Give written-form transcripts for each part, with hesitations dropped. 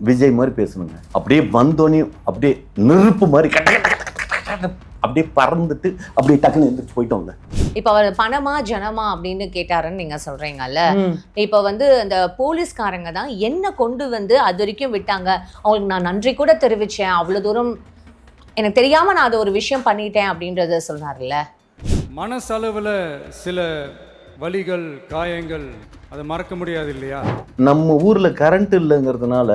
விஜய் மாதிரி பேசணுங்க. அப்படியே வந்தோனே அப்படியே நெருப்பு மாதிரி அப்படியே பறந்துட்டு அப்படியே டக்குன்னு எழுந்திரிச்சு போயிட்டோம்ல. இப்ப அவர் பணமா ஜனமா அப்படின்னு கேட்டாருன்னு நீங்க சொல்றீங்கல்ல. இப்ப அந்த போலீஸ்காரங்க தான் என்ன கொண்டு அது வரைக்கும் விட்டாங்க. அவங்களுக்கு நான் நன்றி கூட தெரிவிச்சேன், அவ்வளவு தூரம் எனக்கு தெரியாம நான் அது ஒரு விஷயம் பண்ணிட்டேன் அப்படின்றத சொன்னார்ல. மனசளவில் சில வலிகள் காயங்கள் அதை மறக்க முடியாது இல்லையா? நம்ம ஊர்ல கரண்ட் இல்லைங்கிறதுனால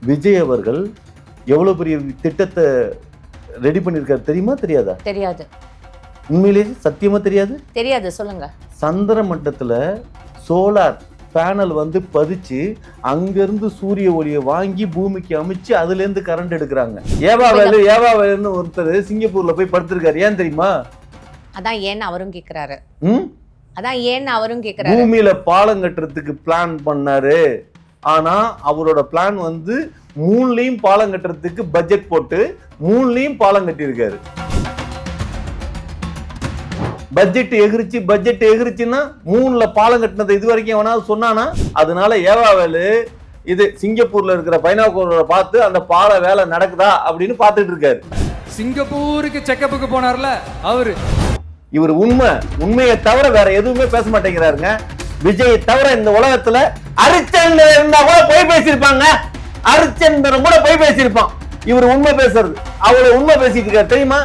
விஜய் அவர்கள் எவ்வளவு பெரிய திட்டத்தை ரெடி பண்ணிருக்காரு தெரியுமா தெரியாதா? தெரியாது. உண்மையிலேயே சத்தியமா தெரியாது? தெரியாது, சொல்லுங்க. சந்திர மட்டத்துல சோலார் பேனல் பதிச்சு அங்கிருந்து சூரிய ஒளியை வாங்கி பூமிக்கு அமைச்சு அதுல இருந்து கரண்ட் எடுக்கிறாங்க. ஏவா வேலுன்னு ஒருத்தர் சிங்கப்பூர்ல போய் படுத்திருக்காரு. ஏன் தெரியுமா? அதான் ஏன்னு அவரும் கேக்குறாரு. பூமியில பாலம் கட்டுறதுக்கு பிளான் பண்ணாரு. ஆனா அவரோட பிளான் மூணுலயும் பாலம் கட்டுறதுக்கு பட்ஜெட் போட்டு மூணுலயும் பாலம் கட்டியிருக்காரு. பட்ஜெட் எகிரிச்சுன்னா மூணுல பாலம் கட்டினது இது வரைக்கும் எவனாவது சொன்னானா? அதனால ஏவாவேலு இது சிங்கப்பூர்ல இருக்கிற பைனாகுலரை பார்த்து அந்த பால வேலை நடக்குதா அப்படின்னு பார்த்துட்டு இருக்காரு. சிங்கப்பூருக்கு செக்கப்புக்கு போனார்ல அவரு. இவர் உண்மையை தவிர வேற எதுவுமே பேச மாட்டேங்கிறாருங்க. விஜய் தவிர இந்த உலகத்துல அரிச்சந்திரன் இருந்தா கூட போய் பேசியிருப்பாங்க. அரிச்சந்திரன் கூட போய் பேசியிருப்பான். இவர் உண்மை பேசுறது, அவ்வளவு உண்மை பேசிட்டு இருக்காரு தெரியுமா?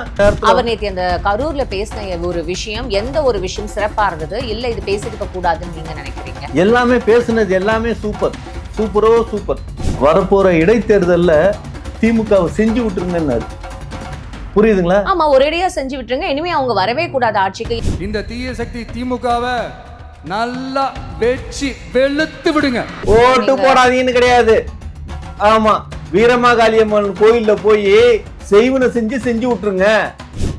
அவர் நேற்று அந்த கரூர்ல பேசின ஒரு விஷயம், எந்த ஒரு விஷயம் சிறப்பா இருந்தது இல்ல இது பேசிருக்க கூடாதுன்னு நீங்க நினைக்கிறீங்க? எல்லாமே பேசுனது எல்லாமே சூப்பர். வரப்போற இடைத்தேர்தல்ல திமுகவை செஞ்சு விட்டுருங்கன்னாரு. புரியுதுங்களா? ஆமா, ஒரேடியா செஞ்சு விட்டுருங்க, இனிமே அவங்க வரவே கூடாது ஆட்சிக்கு. இந்த தீய சக்தி திமுகவை நல்லா வெச்சி வெளுத்து விடுங்க. ஓட்டு போடாதீங்கன்னு கிடையாது. ஆமா, வீரமாகாளியம்மன் கோயில்ல போய் செய்வனை செஞ்சு விட்டுருங்க.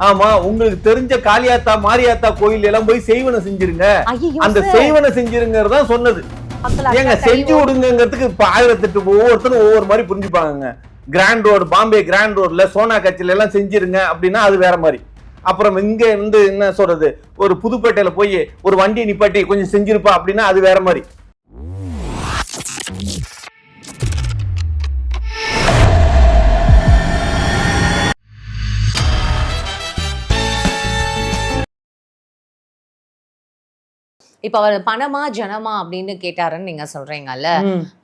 ஆமா, உங்களுக்கு தெரிஞ்ச காளியாத்தா மாரியாத்தா கோயில் எல்லாம் போய் செய்வனை செஞ்சிருங்க. அந்த செய்வனை செஞ்சிருங்கிறதா சொன்னது. ஏங்க செஞ்சு விடுங்கிறதுக்கு 1008 ஒவ்வொருத்தரும் ஒவ்வொரு மாதிரி புரிஞ்சுப்பாங்க. கிராண்ட் ரோடு, பாம்பே கிராண்ட் ரோட்ல சோனா கட்சியில எல்லாம் செஞ்சிருங்க அப்படின்னா அது வேற மாதிரி. அப்புறம் இங்க என்ன சொல்றது, ஒரு புதுப்பேட்டையில போய் ஒரு வண்டி நிப்பாட்டி கொஞ்சம் செஞ்சிருப்பா அப்படின்னா அது வேற மாதிரி. இப்ப அவர் பணமா ஜனமா அப்படின்னு கேட்டாருன்னு நீங்க சொல்றீங்கல்ல.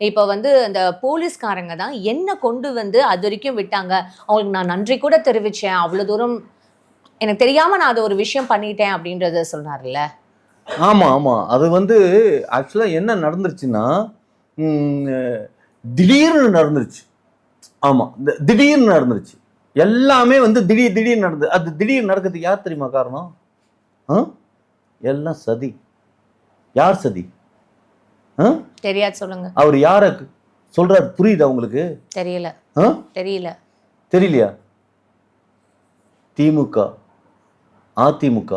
இப்ப அந்த போலீஸ்காரங்க தான் என்ன கொண்டு அது வரைக்கும் விட்டாங்க, அவங்களுக்கு நான் நன்றி கூட தெரிவிச்சேன், அவ்வளவு தூரம் எனக்கு தெரியாம நான் அது ஒரு விஷயம் பண்ணிட்டேன் அப்படின்றத சொன்னார்ல. ஆமா, அது ஆக்சுவலா என்ன நடந்துருச்சுன்னா திடீர்னு நடந்துருச்சு. ஆமா, திடீர்னு நடந்துருச்சு. எல்லாமே திடீர்னு நடந்தது. அது திடீர்னு நடக்கிறதுக்கு யார் தெரியுமா காரணம்? எல்லாம் சதி. யார் சதி? தெரியாது, சொல்லுங்க. அவர் யார சொல்றாரு புரியுதா உங்களுக்கு? தெரியலையா? திமுக அதிமுக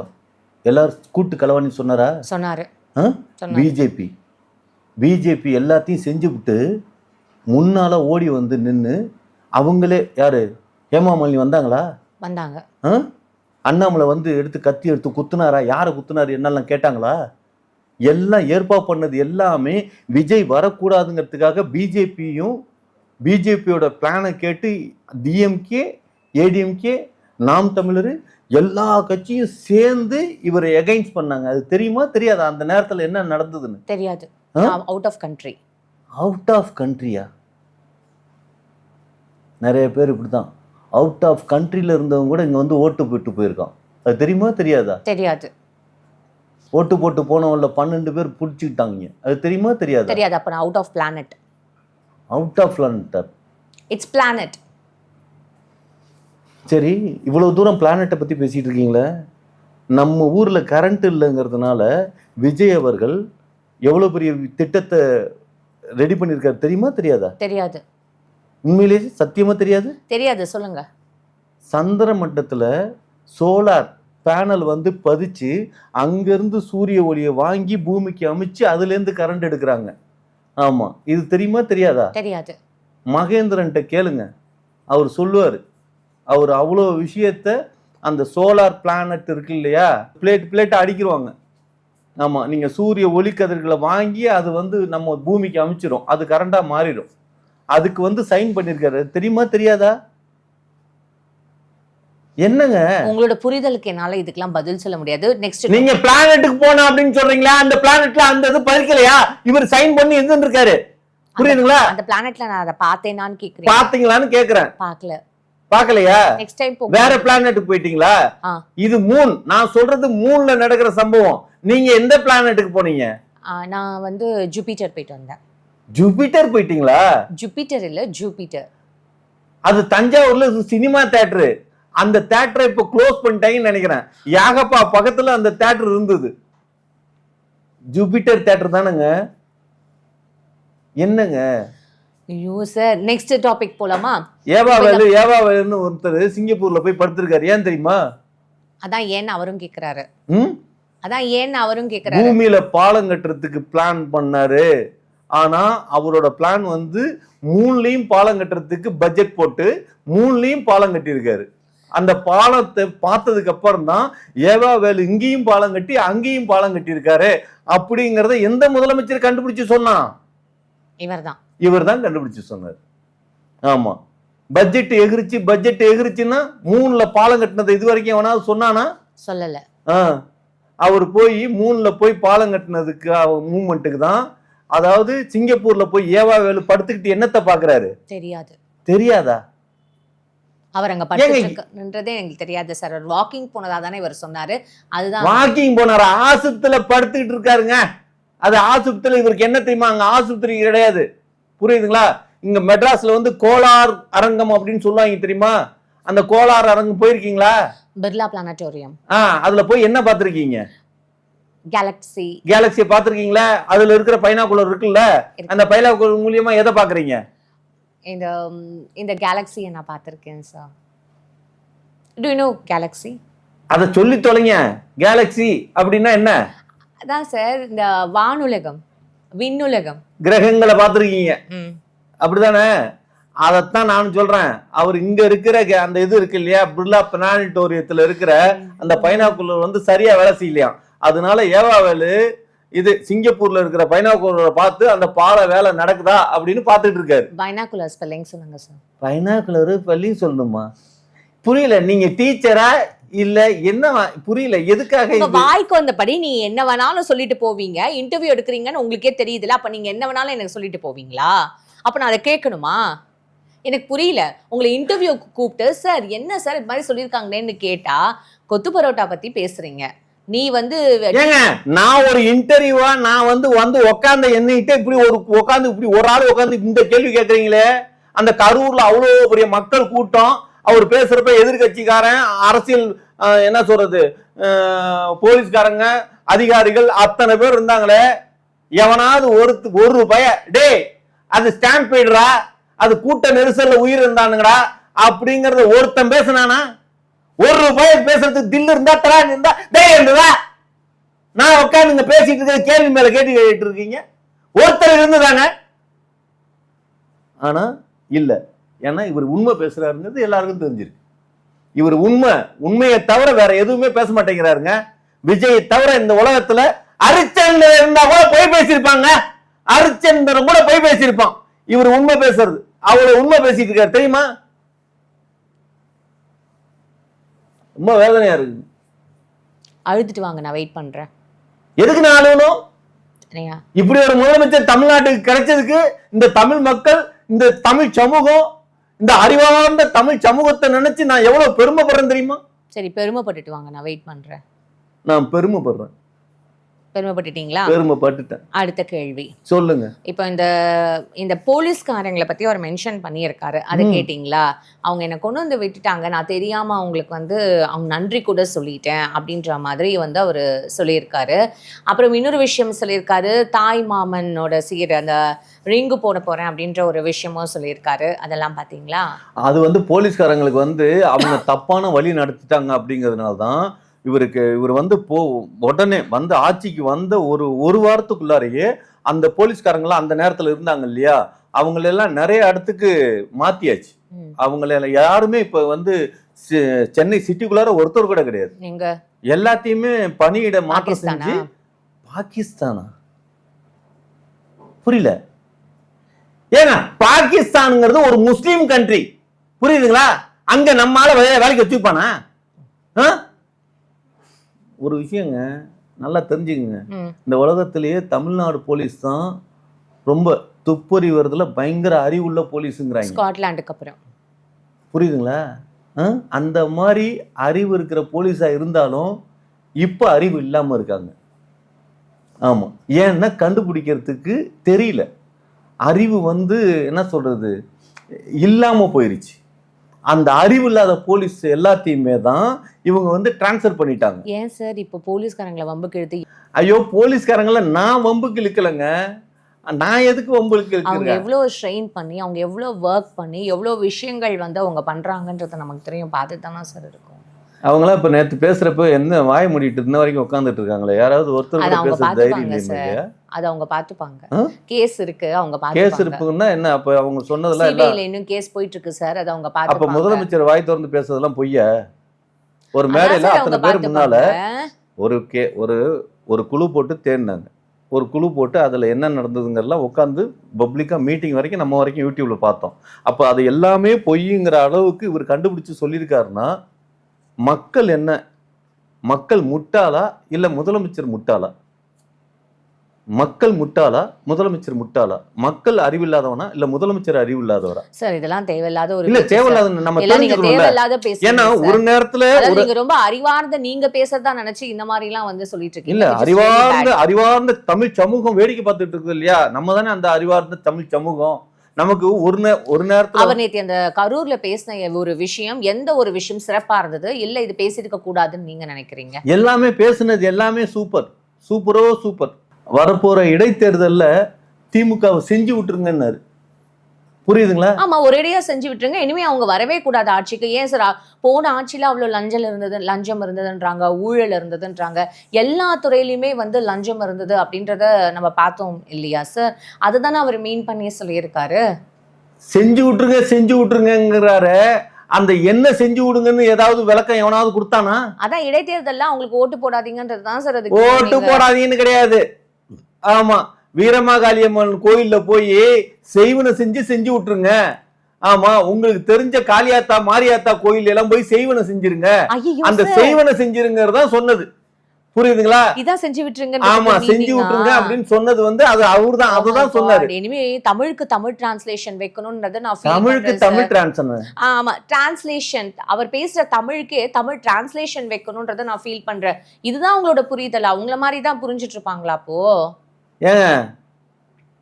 எல்லாரும் கூட்டு கலவாணி சொன்னாரு. பிஜேபி எல்லாத்தையும் செஞ்சு விட்டு முன்னால ஓடி நின்னு அவங்களே யாரு ஹேமாமாலினி வந்தாங்களா? வந்தாங்க. அண்ணாமலை எடுத்து கத்தி எடுத்து குத்துனாரா? யாரை குத்துனாரு என்னெல்லாம் கேட்டாங்களா? எல்லாம் ஏற்பாடு பண்ணது எல்லாமே விஜய் வரக்கூடாதுங்கிறதுக்காக பிஜேபியோட பிளானை கேட்டு டிஎம்கே, ஏடிஎம்கே, நாம் தமிழர் எல்லா கட்சியும் சேர்ந்து இவரை எகைன்ஸ்ட் பண்ணாங்க. அது தெரியுமா தெரியாதா? அந்த நேரத்தில் என்ன நடந்ததுன்னு தெரியாது. அவுட் ஆஃப் கண்ட்ரியா? நிறைய பேர் இப்படிதான் அவுட் ஆஃப் கண்ட்ரில இருந்தவங்க கூட இங்க ஓட்டு போட்டு போயிருக்கான். அது தெரியுமா தெரியாதா? தெரியாது. ஓட்டு போட்டு போனவங்கள 12 பேர் பிடிச்சிக்கிட்டாங்க. அது தெரியுமா தெரியாதா? தெரியாது. அப்ப out of planet. It's planet. சரி, இவ்வளவு தூரம் பிளானட்டை பத்தி பேசிட்டு இருக்கீங்களே. நம்ம ஊர்ல கரண்ட் இல்லைங்கிறதுனால விஜய் அவர்கள் எவ்வளவு பெரிய திட்டத்தை ரெடி பண்ணிருக்காரு தெரியுமா தெரியாதா? தெரியாது. உண்மையிலேயே சத்தியமா தெரியாது? தெரியாது, சொல்லுங்க. சந்திர மட்டத்துல சோலார் பேனல் பதிச்சு அங்கிருந்து சூரிய ஒளியை வாங்கி பூமிக்கு அமைச்சு அதுல இருந்து கரண்ட் எடுக்கிறாங்க. ஆமா, இது தெரியுமா தெரியாதா? தெரியாது. மகேந்திரன்ட்ட கேளுங்க, அவர் சொல்லுவாரு. அவர் அவ்வளோ விஷயத்த அந்த சோலார் பிளானட் இருக்கு இல்லையா, பிளேட் அடிக்கிடுவாங்க. ஆமா, நீங்க சூரிய ஒளி கதிர்களை வாங்கி அது நம்ம பூமிக்கு அமைச்சிரும், அது கரண்டா மாறிடும். அதுக்கு வந்து சைன் பண்ணிருக்காரு. தெரியுமா தெரியாதா? என்னங்க உங்களோட புரிதலுக்கு என்னால இதுக்கெல்லாம் பதில் சொல்ல முடியாது. நெக்ஸ்ட் நீங்க பிளானட்டுக்கு போனா அப்படின்னு சொல்றீங்களா? அந்த பிளானட்ல அந்த இது பதிக்கலையா? இவர் சைன் பண்ணி எங்க இருக்காரு? புரியுதுங்களா? அந்த பிளானட்ல நான் அதை பார்த்தேனான்னு கேக்குறேன். பாத்தீங்களான்னு கேக்குறேன். பார்க்கல. பாக்கலையா? நெக்ஸ்ட் டைம் வேற பிளானட்டுக்கு போயிட்டீங்களா? இது மூன். நான் சொல்றது மூன்ல நடக்கிற சம்பவம். நீங்க எந்த பிளானட்டுக்கு போனீங்க? நான் வந்து ஜூபிட்டர் போயிட்டு வந்தேன். ஜூபிட்டர் போயிட்டீங்களா? ஜூபிட்டர் இல்ல, ஜூபிட்டர். அது தஞ்சாவூர்ல சினிமா தியேட்டர். அந்த தியேட்டரை இப்ப க்ளோஸ் பண்ணிட்டாங்கன்னு நினைக்கிறேன். யாகப்பா பக்கத்துல அந்த தியேட்டர் இருந்தது. ஜூபிட்டர் தியேட்டர் தானங்க. என்னங்க ஐயோ சார், நெக்ஸ்ட் டாபிக் போலாமா? ஏவாவேலுன்னு ஒருத்தர் சிங்கப்பூர்ல போய் படுத்திருக்காரு. ஏன் தெரியுமா? அதான் ஏன்னு அவரும் கேக்குறாரு. அதான் ஏன்னு அவரும் கேக்குறாரு. பூமியில பாலம் கட்டுறதுக்கு பிளான் பண்ணாரு. ஆனா அவரோட பிளான் வந்து மூணுலயும் பாலம் கட்டுறதுக்கு பட்ஜெட் போட்டு மூணுலயும் பாலம் கட்டியிருக்காரு. அந்த பாலத்தை பார்த்ததுக்கு அப்புறம் தான் ஏவாவேலு இங்கேயும் பாலம் கட்டி அங்கேயும் பாலம் கட்டியிருக்காரு அப்படிங்கறத எந்த முதலமைச்சர் கண்டுபிடிச்சு சொன்னா? இவர் தான் கண்டுபிடிச்சு சொன்னார். ஆமா, பட்ஜெட் எகிரிச்சுன்னா மூணுல பாலம் கட்டினது இது வரைக்கும் எவனாவது சொன்னானா? சொல்லல. அவர் போய் மூணுல போய் பாலம் கட்டினதுக்கு மூவ்மெண்ட்டுக்கு தான். அதாவது சிங்கப்பூர்ல போய் ஏவாவேலு படுத்துக்கிட்டு என்னத்தை பாக்குறாரு? தெரியாதா? அவர் அங்க படுத்துன்றதே எனக்கு தெரியாது சார். வாக்கிங் போனதா தானே இவர் சொன்னாரு. அதுதான் வாக்கிங் போனாரு. ஆஸ்பத்திரியில படுத்துக்கிட்டு இருக்காருங்க. அது ஆஸ்பத்திரியில இவருக்கு என்ன தெரியுமா? அங்க ஆஸ்பத்திரி கிடையாது. புரியுதுங்களா? இங்க மெட்ராஸ்ல வந்து கோலார் அரங்கம் அப்படின்னு சொல்லுவாங்க தெரியுமா? அந்த கோலார் அரங்கம் போயிருக்கீங்களா? பிர்லா பிளானட்டோரியம். அதுல போய் என்ன பாத்திருக்கீங்க? கேலக்ஸி பாத்திருக்கீங்களா? அதுல இருக்கிற பைனாகுலர் இருக்குல்ல, அந்த பைனாகுலர் மூலியமா எதை பாக்குறீங்க? இந்த கேலக்ஸியை நான் பார்த்திருக்கேன் sir. To you know Galaxy? அத சொல்லி தொலைங்க. கேலக்ஸி அப்படின்னா என்ன? அதான் சார், இந்த வானுலகம், விண்ணுலகம், கிரகங்களை பார்த்திருக்கீங்க அப்படிதானே? அதைத்தான் நான் சொல்றேன். அவர் இங்க இருக்கிற அந்த இது இருக்கு இல்லையா, பிர்லா பிளானட்டோரியத்துல இருக்கிற அந்த பைனாகுலர் வந்து சரியா வேலை செய்யலையா. அதனால ஏவாவேலு இது சிங்கப்பூர்ல இருக்கிற பைனாகுலரை பார்த்து அந்த பால வேலை நடக்குதா அப்படின்னு பார்த்துட்டு இருக்காரு. பைனாகுலர் ஸ்பெல்லிங் சொல்லுங்க சார். பைனாகுலர் ஸ்பெல்லிங் சொல்லணுமா? புரியல. நீங்க டீச்சரா இல்ல என்ன? புரியல. எதுக்காக? வாய்க்கு வந்தபடி நீ என்ன வேணாலும் சொல்லிட்டு போவீங்க. இன்டர்வியூ எடுக்கிறீங்கன்னு உங்களுக்கே தெரியுதுல, அப்ப நீங்க என்ன வேணாலும் எனக்கு சொல்லிட்டு போவீங்களா? அப்ப நான் அதை கேட்கணுமா? எனக்கு புரியல. உங்களை இன்டர்வியூ கூப்பிட்டு சார் என்ன சார் இது மாதிரி சொல்லியிருக்காங்களேன்னு கேட்டா கொத்து பரோட்டா பத்தி பேசுறீங்க. நீ வந்து ஏங்க, நான் ஒரு இன்டர்வியூவா நான் வந்து உட்கார்ந்த என்னிட்ட இப்படி ஒரு உட்கார்ந்து இப்படி ஒரு ஆள் உட்கார்ந்து இந்த கேள்வி கேட்கறீங்களே. அந்த கரூர்ல அவ்வளவு பெரிய மக்கள் கூட்டம். அவர் பேசுறப்ப எதிர்கட்சிக்காரன், அரசியல் என்ன சொல்றது, போலீஸ்காரங்க, அதிகாரிகள் அத்தனை பேர் இருந்தாங்களே. எவனாவது ஒரு ரூபாய டே அது ஸ்டாம்ப் போயிடுறா, அது கூட்ட நெரிசல்ல உயிர் இருந்தானுங்கடா அப்படிங்கறத ஒருத்தன் பேசினானா? ஒரு ரூபாய் பேசுறதுக்கு தில்லு இருந்தா தரான் இருந்தா டேய் இருந்ததா? நான் உட்காந்து பேசிட்டு இருக்க கேள்வி மேல கேட்டு இருக்கீங்க. ஒருத்தர் இருந்துதாங்க. ஆனா இல்ல. ஏன்னா இவர் உண்மை பேசுறாருங்கிறது எல்லாருக்கும் தெரிஞ்சிருக்கு. இவர் உண்மையை தவிர வேற எதுவுமே பேச மாட்டேங்கிறாருங்க. விஜய் தவிர இந்த உலகத்துல அரிச்சந்திரன் இருந்தா கூட போய் பேசியிருப்பாங்க. அரிச்சந்திரன் கூட போய் பேசியிருப்பான். இவர் உண்மை பேசுறது அவ்வளவு உண்மை பேசிட்டு இருக்காரு தெரியுமா? ரொம்ப வேதனையா இருக்கு. அழுதுட்டு வாங்க, நான் வெயிட் பண்றேன். எதுக்கு நான் அழுவணும்? இப்படி ஒரு முதலமைச்சர் தமிழ்நாட்டுக்கு கிடைச்சதுக்கு இந்த தமிழ் மக்கள், இந்த தமிழ் சமூகம், இந்த அறிவார்ந்த தமிழ் சமூகத்தை நினைச்சு நான் எவ்வளவு பெருமைப்படுறேன் தெரியுமா? சரி, பெருமைப்பட்டுட்டு வாங்க, நான் வெயிட் பண்றேன். நான் பெருமைப்படுறேன். பெருமைப்பட்டுட்டீங்களா? பெருமைப்பட்டுட்டேன். அடுத்த கேள்வி சொல்லுங்க. இப்போ இந்த போலீஸ்காரங்களை பத்தி அவர் மென்ஷன் பண்ணியிருக்காரு, அதை கேட்டீங்களா? அவங்க என்னை கொண்டு வந்து விட்டுட்டாங்க, நான் தெரியாம அவங்களுக்கு வந்து அவங்க நன்றி கூட சொல்லிட்டேன் அப்படின்ற மாதிரி வந்து அவர் சொல்லியிருக்காரு. அப்புறம் இன்னொரு விஷயம் சொல்லியிருக்காரு, தாய் மாமனோட சீர் அந்த ரிங்கு போட போறேன் அப்படின்ற ஒரு விஷயமும் சொல்லியிருக்காரு. அதெல்லாம் பாத்தீங்களா? அது வந்து போலீஸ்காரங்களுக்கு வந்து அவங்க தப்பான வழி நடத்திட்டாங்க அப்படிங்கிறதுனால தான் இவர் வந்து உடனே வந்து ஆட்சிக்கு வந்த ஒரு வாரத்துக்குள்ளாரையே அந்த போலீஸ்காரங்களாம் அந்த நேரத்துல இருந்தாங்க இல்லையா, அவங்களெல்லாம் நிறைய இடத்துக்கு மாத்தியாச்சு. அவங்கள யாருமே இப்ப வந்து சென்னை சிட்டிக்குள்ளார ஒருத்தர் கூட கிடையாது. எல்லாத்தையுமே பணியிட மாற்றம் செஞ்சு. பாகிஸ்தானா? புரியல. ஏங்க பாகிஸ்தான்ங்கிறது ஒரு முஸ்லீம் கண்ட்ரி, புரியுதுங்களா? அங்க நம்மால வேலைக்கு வச்சுப்பானா? ஒரு விஷயங்க நல்லா தெரிஞ்சுக்குங்க, இந்த உலகத்திலேயே தமிழ்நாடு போலீஸ் தான் ரொம்ப துப்பறிவதுல பயங்கர அறிவுள்ள போலீஸுங்கிறாங்க, ஸ்காட்லாண்டுக்கு அப்புறம். புரியுதுங்களா? அந்த மாதிரி அறிவு இருக்கிற போலீஸா இருந்தாலும் இப்ப அறிவு இல்லாம இருக்காங்க. ஆமா, ஏன்னா கண்டுபிடிக்கிறதுக்கு தெரியல. அறிவு என்ன சொல்றது, இல்லாம போயிருச்சு. அந்த அறிவு இல்லாத போலீஸ் எல்லாத்தையுமே தான் இவங்க டிரான்ஸ்ஃபர் பண்ணிட்டாங்க. ஏன் சார் இப்போ போலீஸ்காரங்களை வம்புக்கு இழுத்து? ஐயோ, போலீஸ்காரங்கள நான் வம்புக்கு இழுக்கலங்க. நான் எதுக்கு வம்புக்கு அவங்க இழுக்கிறேன்? எவ்வளவு ட்ரெயின் பண்ணி, அவங்க எவ்வளவு ஒர்க் பண்ணி, எவ்வளவு விஷயங்கள் அவங்க பண்றாங்கன்றது நமக்கு தெரியும். பார்த்துட்டு தானே சார் இருக்கும். அவங்களாம் இப்ப நேத்து பேசுறப்ப என்ன வாய மூடிட்டு இன்ன வரைக்கும் உட்கார்ந்துட்டு இருக்காங்களே, யாராவது ஒருத்தர் கூட அவங்க பேச தைரியம் பாத்துப்பாங்க சார். இல்லையா? அது அவங்க பாத்துப்பாங்க. கேஸ் இருக்கு, அவங்க கேஸ் பாத்துப்பாங்க. இருக்குன்னா என்ன? அப்ப அவங்க சொன்னதெல்லாம் எல்லாம் சிபிஐல இன்னும் கேஸ் போயிட்டு இருக்கு சார். அது அவங்க அப்ப பாத்துப்பாங்க. முதலமைச்சர் வாய் திறந்து பேசுறதெல்லாம் பொய்யா? ஒரு அதான் மேடையில சார் அத்தனை அவங்க பேர் முன்னால பாத்துப்பாங்க. ஒரு குழு போட்டு தேடினாங்க. ஒரு குழு போட்டு அதுல என்ன நடந்ததுங்கெல்லாம் உட்காந்து பப்ளிக்கா மீட்டிங் வரைக்கும் நம்ம வரைக்கும் யூடியூப்ல பார்த்தோம். அப்ப அது எல்லாமே பொய்யுங்கிற அளவுக்கு இவர் கண்டுபிடிச்சு சொல்லியிருக்காருன்னா, மக்கள் முட்டாளா இல்ல முதலமைச்சர் முட்டாளா? மக்கள் முட்டாளா, முதலமைச்சர் முட்டாளா? மக்கள் அறிவில்லாதவனா இல்ல முதலமைச்சர் அறிவில்லாதவரா? சார் இதெல்லாம் தேவையில்லாத ஒரு இல்ல பேச்சு சார். தேவையில்லாத நம்ம எல்லாம் நீங்க தெரிஞ்சுக்கணும்ல. தேவையில்லாத பேசுறீங்க ஏன்னா சார். ஒரு நேரத்துல அதாவது நீங்க ரொம்ப அறிவார்ந்த நீங்க பேசுறதா நினைச்சு இந்த மாதிரி எல்லாம் சொல்லிட்டு இருக்கீங்க. இல்ல which is very bad. அறிவார்ந்த தமிழ் சமூகம் வேடிக்கை பார்த்துட்டு இருக்குது இல்லையா? நம்ம தானே அந்த அறிவார்ந்த தமிழ் சமூகம். நமக்கு ஒரு நேரத்துல அவர் நேத்து அந்த கரூர்ல பேசின ஒரு விஷயம், எந்த ஒரு விஷயம் சிறப்பா இருந்தது, இல்ல இது பேசிருக்க கூடாதுன்னு நீங்க நினைக்கிறீங்க? எல்லாமே பேசுனது எல்லாமே சூப்பர். வரப்போற இடைத்தேர்தல்ல திமுகவை செஞ்சு விட்டுருங்கன்னாரு, புரியுதுங்களா? ஆமா, ஒரேடியா செஞ்சு விட்டுருங்க. இனிமே அவங்க வரவே கூடாது ஆட்சிக்கு. ஏன் சார் போன ஆட்சியில அவ்வளவு லஞ்சம் இருந்ததுன்றாங்க, ஊழல் இருந்ததுன்றாங்க, எல்லா துறையிலுமே லஞ்சம் இருந்தது அப்படின்றத நம்ம பார்த்தோம் இல்லையா சார்? அதுதானே அவர் மீன் பண்ணி சொல்லியிருக்காரு. செஞ்சு விட்டுருங்கிறாரு. அந்த என்ன செஞ்சு விடுங்கன்னு ஏதாவது விளக்கம் எவனாவது கொடுத்தானா? அதான் இடைத்தேர்தல்ல அவங்களுக்கு ஓட்டு போடாதீங்கன்றது தான் சார். அது ஓட்டு போடாதீங்கன்னு கிடையாது. ஆமா, வீரமாகாளியம்மன் கோயில்ல போய் செய்வன செஞ்சு விட்டுருங்க. ஆமா, உங்களுக்கு தெரிஞ்ச காளியாத்தா மாரியாத்தா கோயில் எல்லாம் போய் செய்வன செஞ்சிருங்க. அந்த செய்வன செஞ்சிருங்கிறதா சொன்னது, புரியுதுங்களா? இதான் செஞ்சு விட்டுருங்க. ஆமா, செஞ்சு விட்டுருங்க அப்படின்னு சொன்னது அது அவர்தான், அதுதான் சொன்னாரு. இனிமே தமிழுக்கு தமிழ் டிரான்ஸ்லேஷன் வைக்கணும்ன்றத நான் தமிழுக்கு தமிழ் டிரான்ஸ்லேஷன். ஆமா, டிரான்ஸ்லேஷன், அவர் பேசுற தமிழுக்கே தமிழ் டிரான்ஸ்லேஷன் வைக்கணும்ன்றத நான் ஃபீல் பண்றேன். இதுதான் உங்களோட புரிதலா? உங்கள மாதிரி தான் புரிஞ்சிட்டு இருப்பாங்களா அப்போ? ஏன்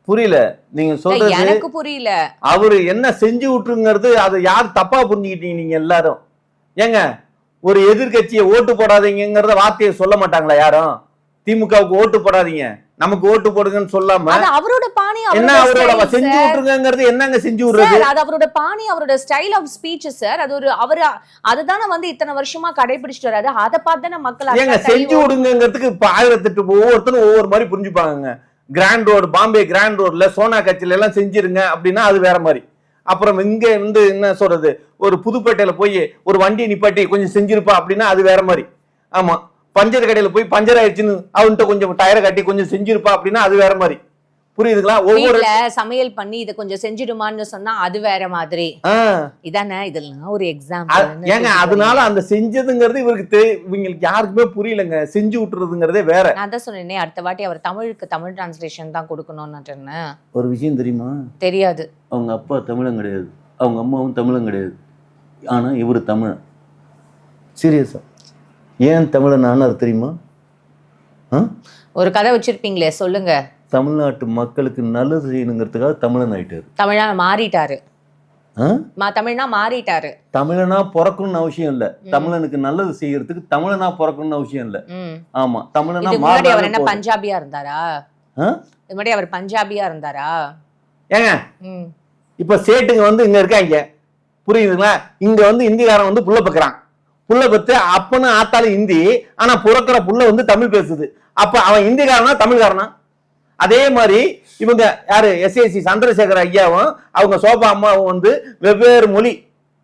புரியல நீங்க சொல்றது? எனக்கு புரியல. அவரு என்ன செஞ்சு விட்டுருங்கிறது அதை யார் தப்பா புரிஞ்சுக்கிட்டீங்க நீங்க எல்லாரும்? ஏங்க, ஒரு எதிர்கட்சியை ஓட்டு போடாதீங்கிறத வார்த்தையை சொல்ல மாட்டாங்களா யாரும்? திமுகவுக்கு ஓட்டு போடாதீங்க, நமக்கு ஓட்டு போடுங்கன்னு சொல்லாம அவரோட பாணி, என்ன அவரோட செஞ்சு விட்டுருங்கிறது என்னங்க செஞ்சு விடுறது? அது அவரோட பாணி, அவரோட ஸ்டைல் ஆஃப் ஸ்பீச் சார். அது ஒரு அவரு அதுதானே இத்தனை வருஷமா கடைபிடிச்சிட்டு வராரு. அதை பார்த்து மக்கள் ஏங்க செஞ்சு விடுங்கிறதுக்கு 1008 ஒவ்வொருத்தரும் ஒவ்வொரு மாதிரி புரிஞ்சுப்பாங்க. கிராண்ட் ரோடு, பாம்பே கிராண்ட் ரோட்ல சோனா கட்சியில எல்லாம் செஞ்சிருங்க அப்படின்னா அது வேற மாதிரி. அப்புறம் இங்க என்ன சொல்றது, ஒரு புதுப்பேட்டையில போய் ஒரு வண்டி நிப்பாட்டி கொஞ்சம் செஞ்சிருப்பா அப்படின்னா அது வேற மாதிரி. ஆமா, பஞ்சர் கடையில போய் பஞ்சர் ஆயிடுச்சுன்னு அவன்கிட்ட கொஞ்சம் டயரை கட்டி கொஞ்சம் செஞ்சிருப்பா அப்படின்னா அது வேற மாதிரி, புரியுதுங்களா? ஒவ்வொரு சமையல் பண்ணி இதை கொஞ்சம் செஞ்சிடுமான்னு சொன்னா அது வேற மாதிரி. இதானே இதெல்லாம் ஒரு எக்ஸாம்பிள். ஏங்க அதனால அந்த செஞ்சதுங்கிறது இவங்களுக்கு யாருக்குமே புரியலங்க. செஞ்சு விட்டுறதுங்கிறதே வேற. நான் தான் சொன்னேனே, அடுத்த வாட்டி அவர் தமிழுக்கு தமிழ் டிரான்ஸ்லேஷன் தான் கொடுக்கணும்னு. ஒரு விஷயம் தெரியுமா? தெரியாது. அவங்க அப்பா தமிழன் கிடையாது, அவங்க அம்மாவும் தமிழன் கிடையாது, ஆனா இவர் தமிழன். சீரியஸா ஏன் தமிழன் ஆனார் தெரியுமா? ஒரு கதை வச்சிருப்பீங்களே, சொல்லுங்க. தமிழ்நாட்டு மக்களுக்கு நல்லது செய்யணுங்கிறதுக்காக தமிழன் ஆயிட்டாரு. தமிழா மாறிட்டாரு. தமிழ்னா மாறிட்டாரு. தமிழனா பிறக்கணும்னு அவசியம் இல்ல, தமிழனுக்கு நல்லது செய்யறதுக்கு தமிழனா பிறக்கணும்னு அவசியம் இல்ல. ஆமா, தமிழனா மாறி. அவர் என்ன பஞ்சாபியா இருந்தாரா? இது மாதிரி அவர் பஞ்சாபியா இருந்தாரா? ஏங்க இப்ப சேட்டுங்க இங்க இருக்காங்க, புரியுதுங்களா? இங்க இந்திக்காரன் புள்ள பக்குறான். புள்ள பத்து அப்பனும் ஆத்தாலும் ஹிந்தி, ஆனா பிறக்கிற புள்ள தமிழ் பேசுது. அப்ப அவன் இந்திக்காரனா தமிழ்காரனா? அதே மாதிரி இவங்க யாரு, எஸ்ஏசி சந்திரசேகர் ஐயாவும் அவங்க சோபா அம்மாவும் வெவ்வேறு மொழி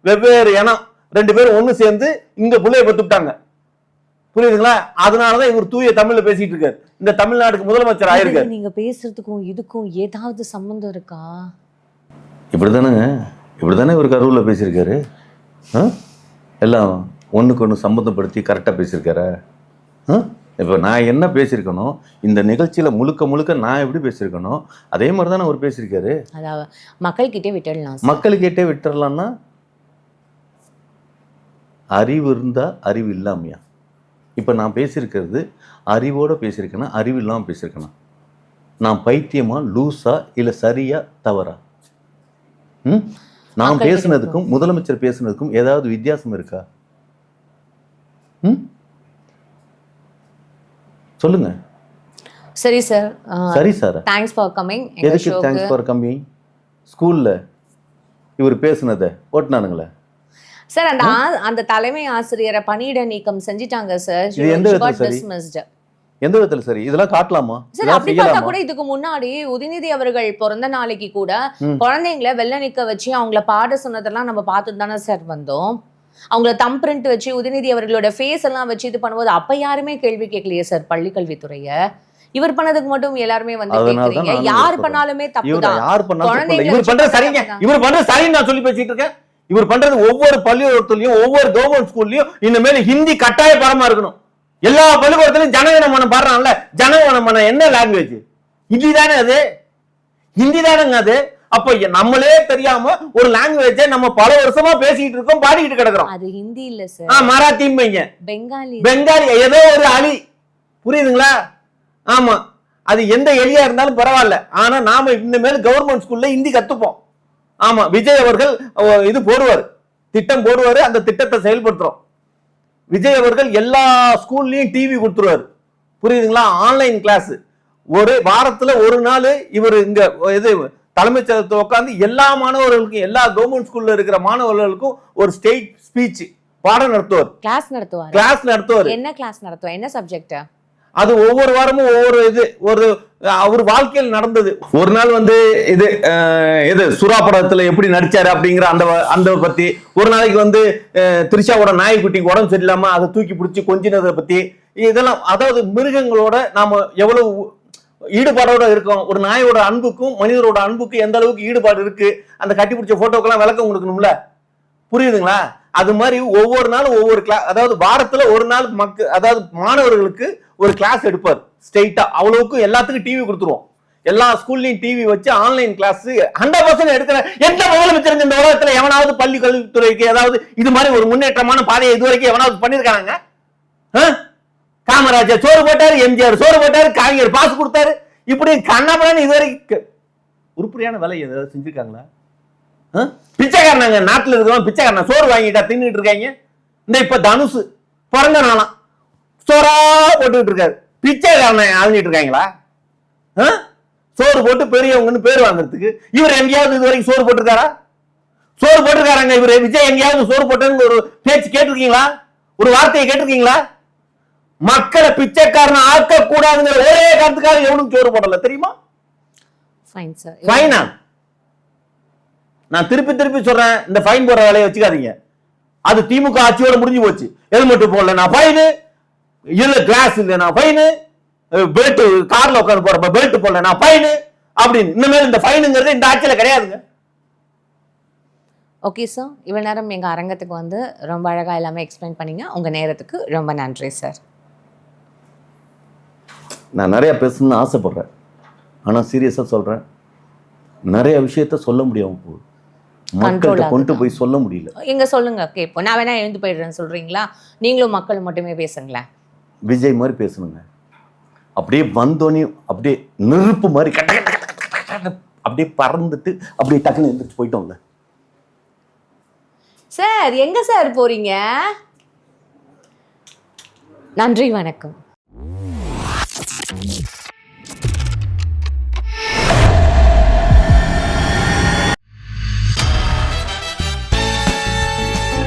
வெவ்வேறு இனம், ரெண்டு பேரும் ஒண்ணு சேர்ந்து இங்க புள்ளைய பத்துட்டாங்க, புரியுதுங்களா? அதனாலதான் இவர் தூய தமிழ்ல பேசிட்டு இருக்காரு. இந்த தமிழ்நாட்டுக்கு முதலமைச்சர் ஆயிருக்காரு. நீங்க பேசுறதுக்கும் இதுக்கும் ஏதாவது சம்பந்தம் இருக்கா? இப்படி தானே இவர் கரூரில் பேசியிருக்காரு. எல்லாம் ஒன்றுக்கு ஒன்று சம்மந்தப்படுத்தி கரெக்டாக பேசியிருக்காரா? இப்போ நான் என்ன பேசியிருக்கணும், இந்த நிகழ்ச்சியில் முழுக்க நான் எப்படி பேசியிருக்கணும் அதே மாதிரி தானே அவர் பேசியிருக்காரு. அதாவது மக்கள்கிட்டே விட்டுடலாம். மக்கள்கிட்டே விட்டுடலாம்னா அறிவு இருந்தால் அறிவு இல்லாமையா? இப்போ நான் பேசியிருக்கிறது அறிவோடு பேசியிருக்கேன்னா அறிவு இல்லாமல் பேசியிருக்கேனா? நான் பைத்தியமா, லூஸா, இல்லை சரியா தவறா? நான் பேசுனதுக்கும் முதலமைச்சர் பேசுனதுக்கும் ஏதாவது வித்தியாசம் இருக்கா? சொல்லுங்க. சரி சார். சரி சார். Thanks for coming. எதுக்கு தேங்க்ஸ் ஃபார் கமிங்? ஸ்கூல்ல இவர் பேசுனதை ஓட்டினானுங்களே சார். அந்த தலைமை ஆசிரியரை பணியிட நீக்கம் செஞ்சிட்டாங்க சார். எந்த விதத்துல சரி? இதெல்லாம் காட்டலாமா சார்? அப்படி பார்த்தா கூட இதுக்கு முன்னாடி உதயநிதி அவர்கள் பிறந்த நாளைக்கு கூட குழந்தைங்களை வெள்ள நிக்க வச்சு அவங்கள பாட சொன்னதெல்லாம் நம்ம பார்த்துட்டு தானே சார் வந்தோம். அவங்கள தம் பிரிண்ட் வச்சு உதயநிதி அவர்களோட ஃபேஸ் எல்லாம் வச்சு இது பண்ணும்போது அப்ப யாருமே கேள்வி கேட்கலையே சார் பள்ளி கல்வித்துறைய. இவர் பண்ணதுக்கு மட்டும் எல்லாருமே வந்து கேக்குறீங்க. யார் பண்ணாலுமே தப்புதான். இவர் பண்றது சரிங்க, இவர் பண்றது சரின்னு நான் சொல்லி பேசிட்டு இருக்கேன். இவர் பண்றது ஒவ்வொரு பள்ளிக்கூடத்துலயும் ஒவ்வொரு கவர்மெண்ட் ஸ்கூல்லயும் இனிமேல் ஹிந்தி கட்டாய பாடமா இருக்கணும். எல்லா பள்ளிக்கூடத்திலும் ஜனகணமனம் பாடுறாங்கல்ல, ஜனகணமனம் என்ன லாங்குவேஜ்? ஹிந்தி தானே அது, ஹிந்தி தானேங்க அது. அப்ப நம்மளே தெரியாம ஒரு லாங்குவேஜ் நம்ம பல வருஷமா பேசிட்டு இருக்கோம், பாடிக்கிட்டு கிடக்குறோம். அது ஹிந்தி இல்ல சார், மராத்திம்பைங்க, பெங்காலி, பெங்காலி ஏதோ ஒரு அலி, புரியுதுங்களா? ஆமா, அது எந்த எலியா இருந்தாலும் பரவாயில்ல. ஆனா நாம இனிமேல் கவர்மெண்ட் ஸ்கூல்ல ஹிந்தி கத்துப்போம். ஆமா, விஜய் அவர்கள் இது போடுவார், திட்டம் போடுவாரு, அந்த திட்டத்தை செயல்படுத்துறோம். விஜய் அவர்கள் எல்லா ஸ்கூல்லயும் டிவி கொடுத்துருவாரு, புரியுதுங்களா? Online class. ஒரு வாரத்துல ஒரு நாள் இவர் இங்க இது தலைமைச் செயலகத்தில் உட்காந்து எல்லா மாணவர்களுக்கும், எல்லா கவர்மெண்ட் ஸ்கூல்ல இருக்கிற மாணவர்களுக்கும் ஒரு ஸ்டேட் ஸ்பீச் பாடம் நடத்துவார், கிளாஸ் நடத்துவார். என்ன கிளாஸ் நடத்துவார்? என்ன சப்ஜெக்ட்? அது ஒவ்வொரு வாரமும் ஒவ்வொரு இது ஒரு அவர் வாழ்க்கையில் நடந்தது. ஒரு நாள் வந்து இது சுறா படத்துல எப்படி நடிச்சாரு அப்படிங்கிற அந்த பத்தி, ஒரு நாளைக்கு வந்து திரிஷாவோட நாய்க்குட்டிக்கு உடம்பு சரியில்லாம அதை தூக்கி பிடிச்சி கொஞ்சினதை பத்தி, இதெல்லாம் அதாவது மிருகங்களோட நாம எவ்வளவு ஈடுபாடோட இருக்கோம். ஒரு நாயோட அன்புக்கும் மனிதரோட அன்புக்கும் எந்த அளவுக்கு ஈடுபாடு இருக்கு, அந்த கட்டி பிடிச்ச போட்டோக்கெல்லாம் விளக்கம் கொடுக்கணும்ல, புரியுதுங்களா? அது மாதிரி ஒவ்வொரு நாளும் ஒவ்வொரு கிளாஸ், அதாவது வாரத்துல ஒரு நாள் அதாவது மாணவர்களுக்கு ஒரு கிளாஸ் எடுப்பார் ஸ்ட்ரெயிட்டா. அவ்வளவுக்கும் எல்லாத்துக்கும் டிவி கொடுத்துருவோம். எல்லா ஸ்கூல்லயும் டிவி வச்சு ஆன்லைன் கிளாஸ் 100% எடுக்கிற எந்த முதலமைச்சர் இந்த உலகத்துல எவனாவது பள்ளி கல்வித்துறைக்கு ஏதாவது இது மாதிரி ஒரு முன்னேற்றமான பாதையை இதுவரைக்கும் எவனாவது பண்ணிருக்காங்க? காமராஜர் சோறு போட்டாரு, எம்ஜிஆர் சோறு போட்டாரு, கலைஞர் பாஸ் கொடுத்தாரு, இப்படி கண்ணாமரான்னு இதுவரைக்கும் உருப்படியான வேலை ஏதாவது செஞ்சிருக்காங்களா? பிச்சைக்காரனாங்க நாட்டில் இருக்கிறவங்க பிச்சைக்காரன் சோறு வாங்கிட்டா தின்னுட்டு இருக்காங்க. இந்த இப்ப தனுசு பிறந்த நாளாம் சோறா போட்டுக்கிட்டு இருக்காரு, பிச்சைக்காரனை ஆழ்ந்துட்டு இருக்காங்களா? சோறு போட்டு பெரியவங்கன்னு பேர் வாங்குறதுக்கு இவர் எங்கேயாவது இது வரைக்கும் சோறு போட்டிருக்காரா? சோறு போட்டிருக்காராங்க இவர். விஜய் எங்கேயாவது சோறு போட்டேன்னு ஒரு பேச்சு கேட்டிருக்கீங்களா? ஒரு வார்த்தையை கேட்டிருக்கீங்களா? மக்களை பிச்சைக்காரனை ஆக்க கூடாதுங்கிற ஒரே காரணத்துக்காக எவனும் சோறு போடல தெரியுமா? ஃபைனா? நான் திருப்பி சொல்றேன், இந்த ஃபைன் போடுற வேலையை வச்சுக்காதீங்க. அது திமுக ஆட்சியோட முடிஞ்சு போச்சு. ஹெல்மெட் போடல நான் ஃபைனு, இல்ல கிளாஸ் இல்ல நான் ஃபைனு, பெல்ட் கார்ல உட்காந்து போறப்ப பெல்ட் போடல நான் ஃபைனு அப்படின்னு. இனிமேல் இந்த ஃபைனுங்கிறது இந்த ஆட்சியில கிடையாதுங்க. ஓகே சார், இவ்வளவு நேரம் எங்க அரங்கத்துக்கு வந்து ரொம்ப அழகா எல்லாமே எக்ஸ்பிளைன் பண்ணீங்க. உங்க நேரத்துக்கு ரொம்ப நன்றி சார். நான் நிறைய பேசணும்னு ஆசைப்படுறேன், ஆனா சீரியஸா சொல்றேன், நிறைய விஷயத்த சொல்ல முடியாம போகுது, மக்கள்கிட்ட கொண்டு போய் சொல்ல முடியல. எங்க சொல்லுங்க கேட்போம். நான் வேணா எழுந்து போயிடுறேன்னு சொல்றீங்களா? நீங்களும் மக்கள் மட்டுமே பேசுங்களேன். விஜய் மாதிரி பேசணுங்க. அப்படியே வந்தோனே அப்படியே நெருப்பு மாதிரி அப்படியே பறந்துட்டு அப்படியே டக்குன்னு எழுந்திரிச்சு போயிட்டோம்ல. சார் எங்க சார் போறீங்க? நன்றி, வணக்கம்.